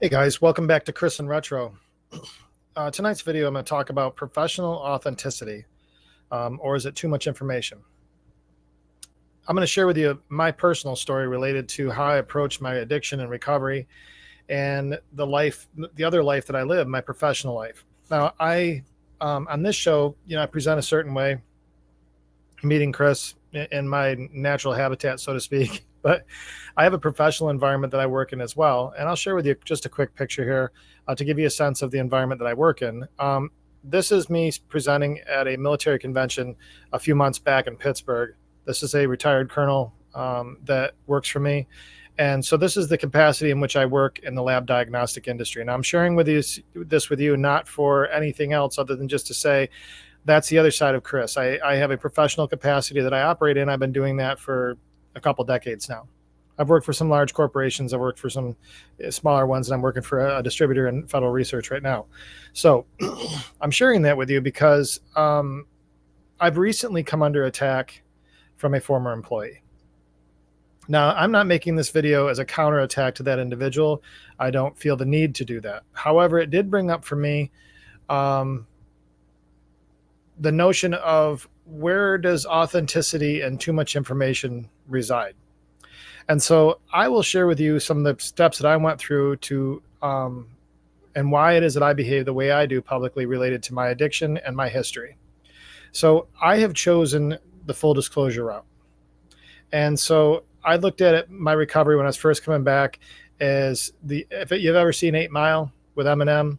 Hey guys, welcome back to Chris and Retro. Tonight's video, I'm going to talk about professional authenticity, or is it too much information? I'm going to share with you my personal story related to how I approached my addiction and recovery, and the other life that I live, my professional life. Now, on this show, I present a certain way, meeting Chris in my natural habitat, so to speak. But I have a professional environment that I work in as well. And I'll share with you just a quick picture here to give you a sense of the environment that I work in. This is me presenting at a military convention a few months back in Pittsburgh. This is a retired colonel that works for me. And so this is the capacity in which I work in the lab diagnostic industry. And I'm sharing this with you, not for anything else other than just to say, that's the other side of Chris. I have a professional capacity that I operate in. I've been doing that for a couple decades now. I've worked for some large corporations. I've worked for some smaller ones, and I'm working for a distributor in federal research right now. So I'm sharing that with you because I've recently come under attack from a former employee. Now, I'm not making this video as a counterattack to that individual. I don't feel the need to do that. However, it did bring up for me the notion of where does authenticity and too much information reside. And so I will share with you some of the steps that I went through to and why it is that I behave the way I do publicly related to my addiction and my history. So I have chosen the full disclosure route. And so I looked at it, my recovery when I was first coming back as if you've ever seen 8 Mile with Eminem,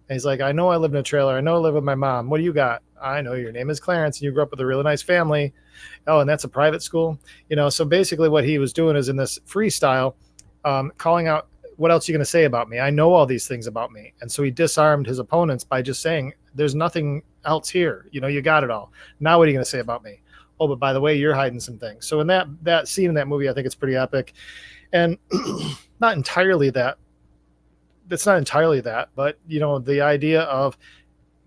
and he's like, I know I live in a trailer. I know I live with my mom. What do you got? I know your name is Clarence and you grew up with a really nice family. Oh, and that's a private school. So basically what he was doing is in this freestyle, calling out, what else are you going to say about me? I know all these things about me. And so he disarmed his opponents by just saying, there's nothing else here. You got it all. Now what are you going to say about me? Oh, but by the way, you're hiding some things. So in that scene in that movie, I think it's pretty epic. And not entirely that. It's not entirely that, but the idea of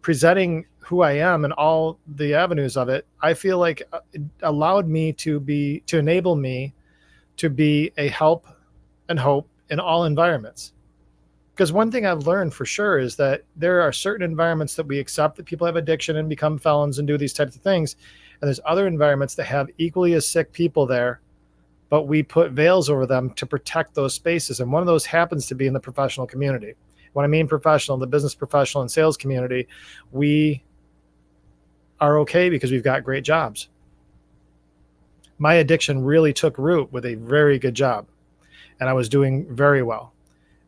presenting who I am and all the avenues of it, I feel like it allowed me to enable me to be a help and hope in all environments. Because one thing I've learned for sure is that there are certain environments that we accept that people have addiction and become felons and do these types of things. And there's other environments that have equally as sick people there, but we put veils over them to protect those spaces. And one of those happens to be in the professional community. When I mean professional, the business professional and sales community, we are okay because we've got great jobs. My addiction really took root with a very good job, and I was doing very well.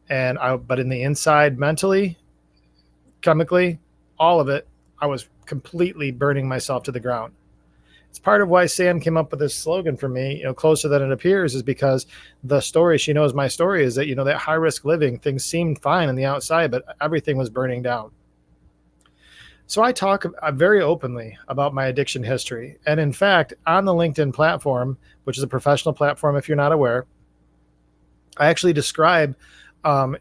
But in the inside, mentally, chemically, all of it, I was completely burning myself to the ground. It's part of why Sam came up with this slogan for me, closer than it appears, is because the story, she knows my story, is that, that high risk living, things seemed fine on the outside, but everything was burning down. So I talk very openly about my addiction history. And in fact, on the LinkedIn platform, which is a professional platform, if you're not aware, I actually describe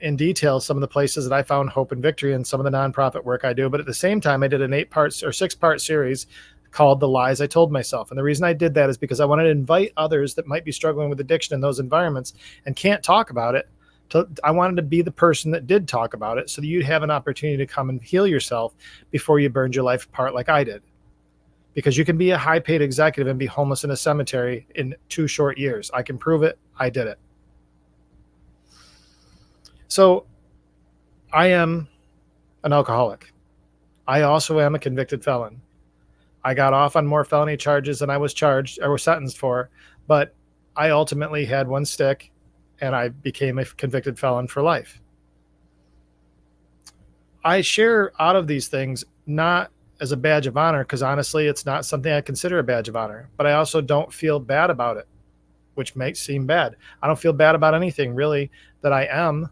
in detail some of the places that I found hope and victory in some of the nonprofit work I do. But at the same time, I did an 8-part or 6-part series called The Lies I Told Myself. And the reason I did that is because I wanted to invite others that might be struggling with addiction in those environments and can't talk about it. I wanted to be the person that did talk about it so that you'd have an opportunity to come and heal yourself before you burned your life apart like I did. Because you can be a high paid executive and be homeless in a cemetery in 2 short years. I can prove it. I did it. So I am an alcoholic. I also am a convicted felon. I got off on more felony charges than I was charged or was sentenced for, but I ultimately had one stick and I became a convicted felon for life. I share out of these things not as a badge of honor, because honestly, it's not something I consider a badge of honor, but I also don't feel bad about it, which makes seem bad. I don't feel bad about anything really that I am,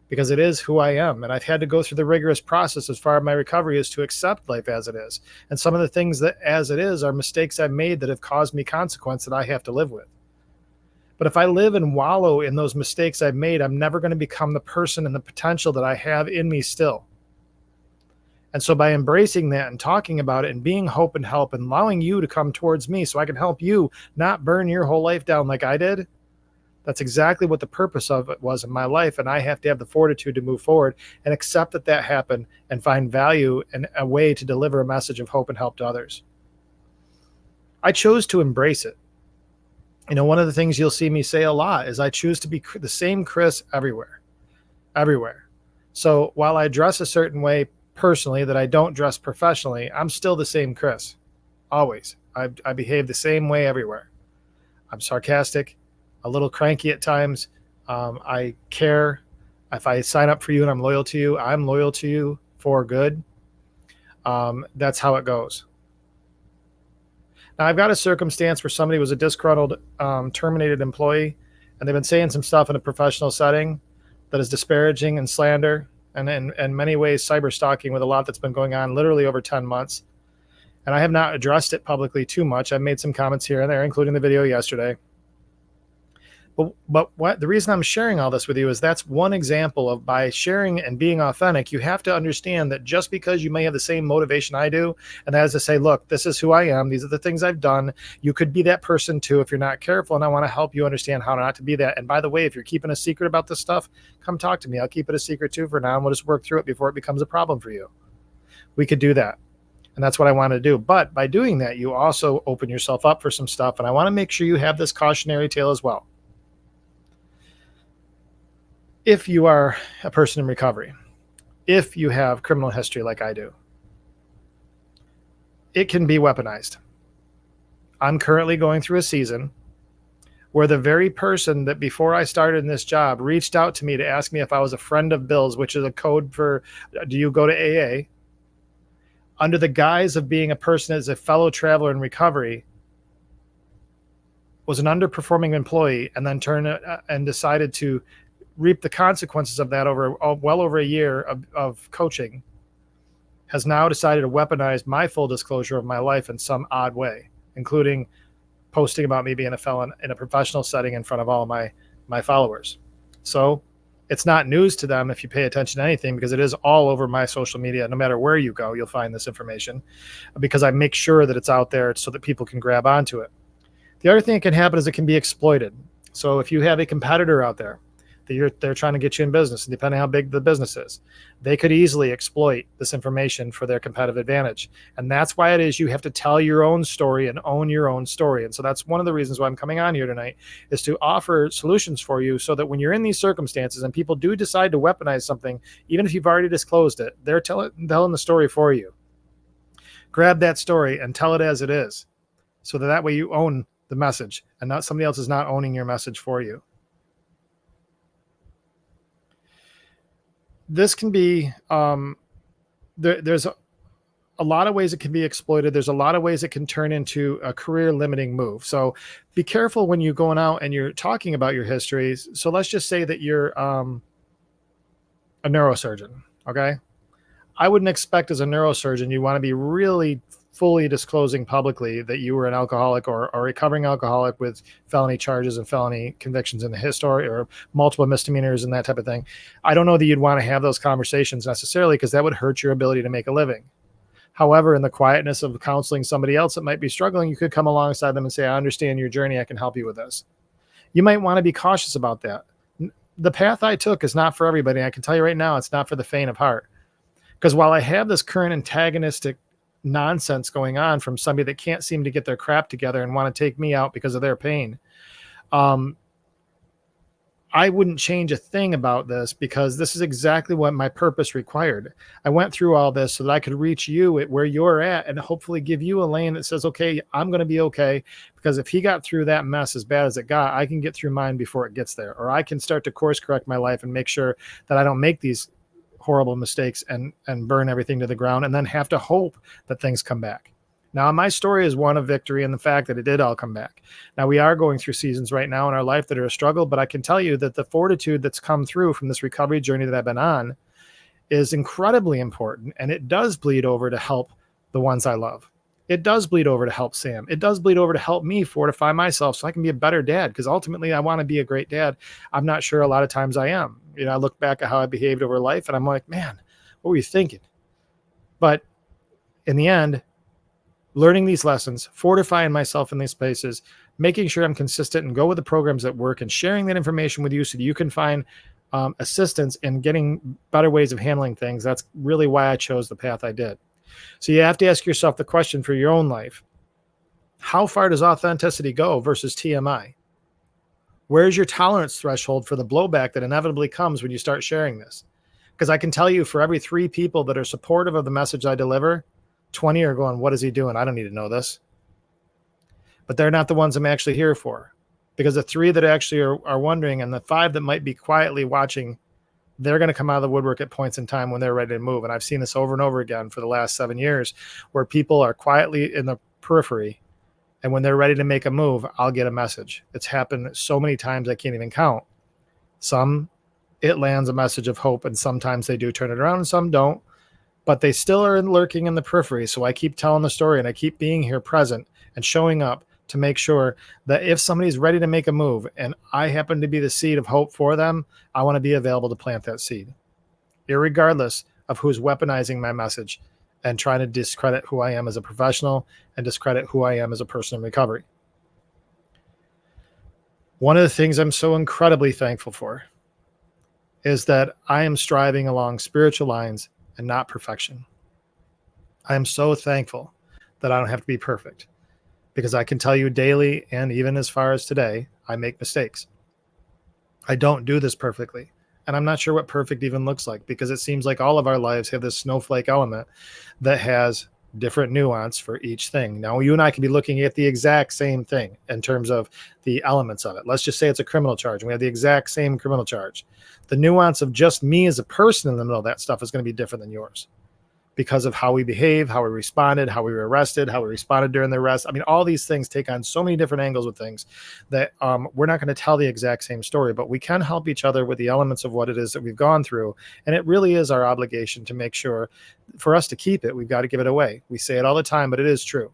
because it is who I am. And I've had to go through the rigorous process as far as my recovery is to accept life as it is. And some of the things that as it is are mistakes I've made that have caused me consequence that I have to live with. But if I live and wallow in those mistakes I've made, I'm never going to become the person and the potential that I have in me still. And so by embracing that and talking about it and being hope and help and allowing you to come towards me so I can help you not burn your whole life down like I did, That's exactly what the purpose of it was in my life. And I have to have the fortitude to move forward and accept that that happened and find value and a way to deliver a message of hope and help to others. I chose to embrace it. One of the things you'll see me say a lot is I choose to be the same Chris everywhere, everywhere. So while I dress a certain way personally that I don't dress professionally, I'm still the same Chris, always. I behave the same way everywhere. I'm sarcastic, a little cranky at times. I care. If I sign up for you and I'm loyal to you, I'm loyal to you for good. That's how it goes. Now, I've got a circumstance where somebody was a disgruntled, terminated employee, and they've been saying some stuff in a professional setting that is disparaging and slander, and in many ways cyber stalking with a lot that's been going on literally over 10 months. And I have not addressed it publicly too much. I've made some comments here and there, including the video yesterday. But what the reason I'm sharing all this with you is that's one example of, by sharing and being authentic, you have to understand that just because you may have the same motivation I do, and that is to say, look, this is who I am, these are the things I've done, you could be that person too if you're not careful, and I want to help you understand how not to be that. And by the way, if you're keeping a secret about this stuff, come talk to me. I'll keep it a secret too for now, and we'll just work through it before it becomes a problem for you. We could do that. And that's what I want to do. But by doing that, you also open yourself up for some stuff, and I want to make sure you have this cautionary tale as well. If you are a person in recovery, if you have criminal history like I do, it can be weaponized. I'm currently going through a season where the very person that before I started in this job reached out to me to ask me if I was a friend of Bill's, which is a code for, do you go to AA? Under the guise of being a person as a fellow traveler in recovery, was an underperforming employee, and then turned and decided to reap the consequences of that over well over a year of coaching, has now decided to weaponize my full disclosure of my life in some odd way, including posting about me being a felon in a professional setting in front of all my followers. So it's not news to them if you pay attention to anything, because it is all over my social media. No matter where you go, you'll find this information, because I make sure that it's out there so that people can grab onto it. The other thing that can happen is it can be exploited. So if you have a competitor out there that they're trying to get you in business, and depending on how big the business is, they could easily exploit this information for their competitive advantage. And that's why it is you have to tell your own story and own your own story. And so that's one of the reasons why I'm coming on here tonight, is to offer solutions for you so that when you're in these circumstances and people do decide to weaponize something, even if you've already disclosed it, they're telling the story for you. Grab that story and tell it as it is, so that way you own the message and not somebody else is not owning your message for you. This can be, there's a lot of ways it can be exploited. There's a lot of ways it can turn into a career limiting move. So be careful when you're going out and you're talking about your histories. So let's just say that you're a neurosurgeon. Okay. I wouldn't expect as a neurosurgeon, you want to be really fully disclosing publicly that you were an alcoholic or a recovering alcoholic with felony charges and felony convictions in the history, or multiple misdemeanors and that type of thing. I don't know that you'd want to have those conversations necessarily, because that would hurt your ability to make a living. However, in the quietness of counseling somebody else that might be struggling, you could come alongside them and say, I understand your journey. I can help you with this. You might want to be cautious about that. The path I took is not for everybody. I can tell you right now, it's not for the faint of heart. Because while I have this current antagonistic nonsense going on from somebody that can't seem to get their crap together and want to take me out because of their pain, I wouldn't change a thing about this, because this is exactly what my purpose required. I went through all this so that I could reach you at where you're at and hopefully give you a lane that says, okay, I'm going to be okay, because if he got through that mess as bad as it got, I can get through mine before it gets there, or I can start to course correct my life and make sure that I don't make these horrible mistakes and burn everything to the ground and then have to hope that things come back. Now, my story is one of victory and the fact that it did all come back. Now, we are going through seasons right now in our life that are a struggle, but I can tell you that the fortitude that's come through from this recovery journey that I've been on is incredibly important, and it does bleed over to help the ones I love. It does bleed over to help Sam. It does bleed over to help me fortify myself so I can be a better dad, because ultimately I want to be a great dad. I'm not sure a lot of times I am. I look back at how I behaved over life and I'm like, man, what were you thinking? But in the end, learning these lessons, fortifying myself in these places, making sure I'm consistent and go with the programs that work and sharing that information with you so that you can find assistance in getting better ways of handling things. That's really why I chose the path I did. So you have to ask yourself the question for your own life. How far does authenticity go versus TMI? Where's your tolerance threshold for the blowback that inevitably comes when you start sharing this? Because I can tell you, for every 3 people that are supportive of the message I deliver, 20 are going, what is he doing? I don't need to know this. But they're not the ones I'm actually here for. Because the 3 that actually are wondering, and the 5 that might be quietly watching, they're going to come out of the woodwork at points in time when they're ready to move. And I've seen this over and over again for the last 7 years, where people are quietly in the periphery, and when they're ready to make a move, I'll get a message. It's happened so many times I can't even count. Some, it lands a message of hope, and sometimes they do turn it around and some don't, but they still are lurking in the periphery. So I keep telling the story and I keep being here present and showing up to make sure that if somebody's ready to make a move and I happen to be the seed of hope for them, I want to be available to plant that seed, irregardless of who's weaponizing my message and trying to discredit who I am as a professional and discredit who I am as a person in recovery. One of the things I'm so incredibly thankful for is that I am striving along spiritual lines and not perfection. I am so thankful that I don't have to be perfect, because I can tell you daily, and even as far as today, I make mistakes. I don't do this perfectly. And I'm not sure what perfect even looks like, because it seems like all of our lives have this snowflake element that has different nuance for each thing. Now, you and I can be looking at the exact same thing in terms of the elements of it. Let's just say it's a criminal charge, and we have the exact same criminal charge. The nuance of just me as a person in the middle of that stuff is going to be different than yours, because of how we behave, how we responded, how we were arrested, how we responded during the arrest. I mean, all these things take on so many different angles with things that we're not going to tell the exact same story, but we can help each other with the elements of what it is that we've gone through. And it really is our obligation to make sure, for us to keep it, we've got to give it away. We say it all the time, but it is true.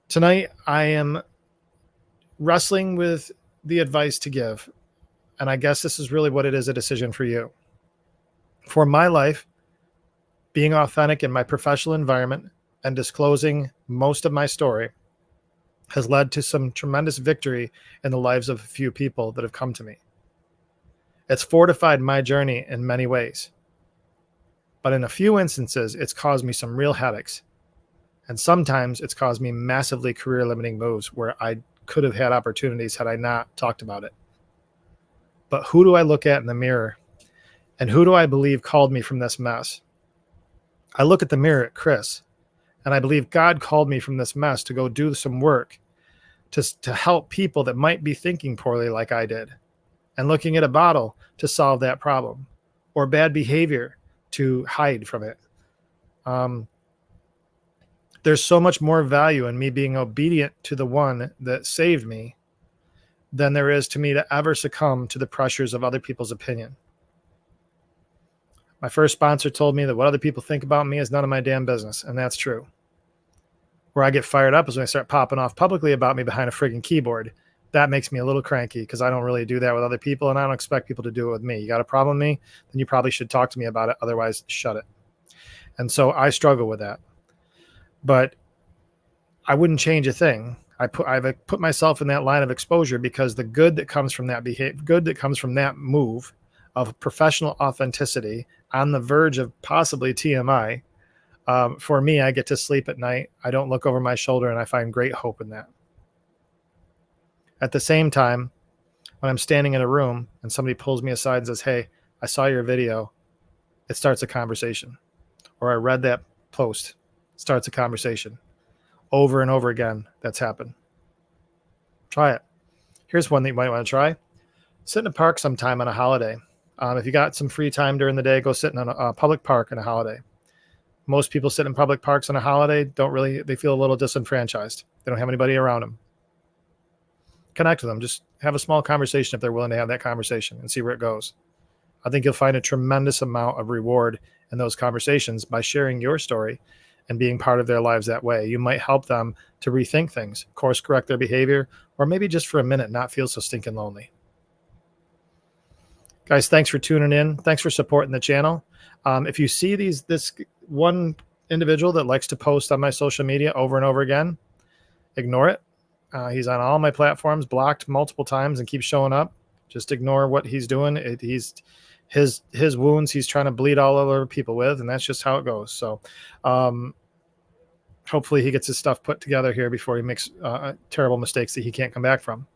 Tonight, I am wrestling with the advice to give. And I guess this is really what it is, a decision for you. For my life, being authentic in my professional environment and disclosing most of my story has led to some tremendous victory in the lives of a few people that have come to me. It's fortified my journey in many ways. But in a few instances, it's caused me some real headaches. And sometimes it's caused me massively career-limiting moves where I could have had opportunities had I not talked about it. But who do I look at in the mirror? And who do I believe called me from this mess? I look at the mirror at Chris, and I believe God called me from this mess to go do some work to help people that might be thinking poorly like I did, and looking at a bottle to solve that problem, or bad behavior to hide from it. There's so much more value in me being obedient to the one that saved me than there is to me to ever succumb to the pressures of other people's opinion. My first sponsor told me that what other people think about me is none of my damn business, and that's true. Where I get fired up is when I start popping off publicly about me behind a friggin' keyboard. That makes me a little cranky, because I don't really do that with other people, and I don't expect people to do it with me. You got a problem with me? Then you probably should talk to me about it. Otherwise, shut it. And so I struggle with that. But I wouldn't change a thing. I've put myself in that line of exposure because the good that comes from that good that comes from that move of professional authenticity on the verge of possibly TMI, for me, I get to sleep at night. I don't look over my shoulder, and I find great hope in that. At the same time, when I'm standing in a room and somebody pulls me aside and says, "Hey, I saw your video," it starts a conversation. Or I read that post, starts a conversation. Over and over again, that's happened. Try it. Here's one that you might want to try. Sit in a park sometime on a holiday. If you got some free time during the day, go sit in a public park on a holiday. Most people sit in public parks on a holiday, they feel a little disenfranchised. They don't have anybody around them. Connect with them. Just have a small conversation if they're willing to have that conversation and see where it goes. I think you'll find a tremendous amount of reward in those conversations by sharing your story and being part of their lives that way. You might help them to rethink things, course correct their behavior, or maybe just for a minute not feel so stinking lonely. Guys, thanks for tuning in. Thanks for supporting the channel. If you see this one individual that likes to post on my social media over and over again, ignore it. He's on all my platforms, blocked multiple times, and keeps showing up. Just ignore what he's doing. His wounds he's trying to bleed all over people with, and that's just how it goes. So hopefully he gets his stuff put together here before he makes terrible mistakes that he can't come back from.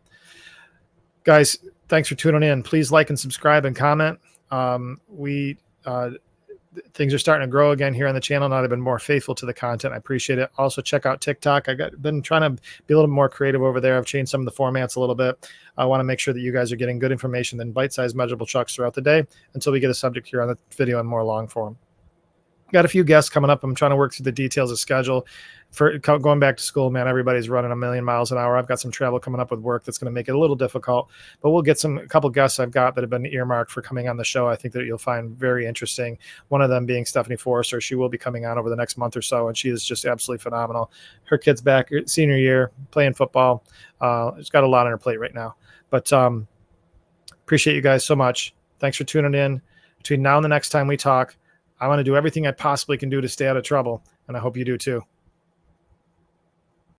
Guys, thanks for tuning in. Please like and subscribe and comment. Things are starting to grow again here on the channel. Now they've been more faithful to the content. I appreciate it. Also, check out TikTok. Been trying to be a little more creative over there. I've changed some of the formats a little bit. I want to make sure that you guys are getting good information and bite-sized measurable chunks throughout the day until we get a subject here on the video in more long form. Got a few guests coming up. I'm trying to work through the details of schedule for going back to school, man. Everybody's running a million miles an hour. I've got some travel coming up with work that's going to make it a little difficult, but we'll get a couple guests I've got that have been earmarked for coming on the show. I think that you'll find very interesting. One of them being Stephanie Forrester. She will be coming on over the next month or so, and she is just absolutely phenomenal. Her kid's back senior year playing football. She's got a lot on her plate right now, but appreciate you guys so much. Thanks for tuning in. Between now and the next time we talk, I want to do everything I possibly can do to stay out of trouble, and I hope you do too.